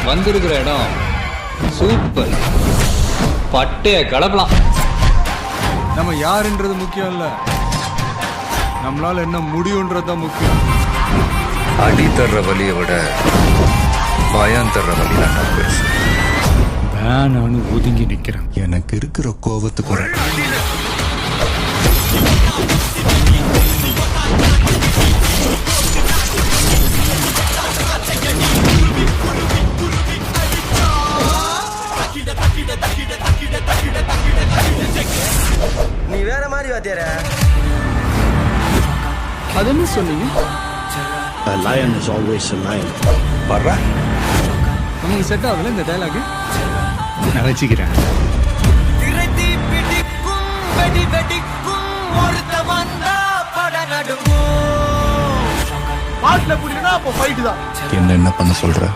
வந்திருக்கிற இடம் சூப்பர். பட்டைய கலப்பலாம். நம்ம யாருன்றது முக்கியம் இல்ல, நம்மளால என்ன முடியும்ன்றதுதான் முக்கியம். அடி தர்ற வலியை விட பயம் தர்ற வலி தான் பெருசு. வேணான்னு ஒதுங்கி நிக்கிறேன். எனக்கு இருக்கிற கோபத்துக்கு ஒரு நீ வேற மாதிரி வாத்தியார. அது என்ன சொன்னீங்க? A lion is always a lion. வர்ற உங்களுக்கு செட் ஆகல இந்த டயலாக்? நான் வச்சுக்கிறேன். என்ன பண்ண சொல்ற?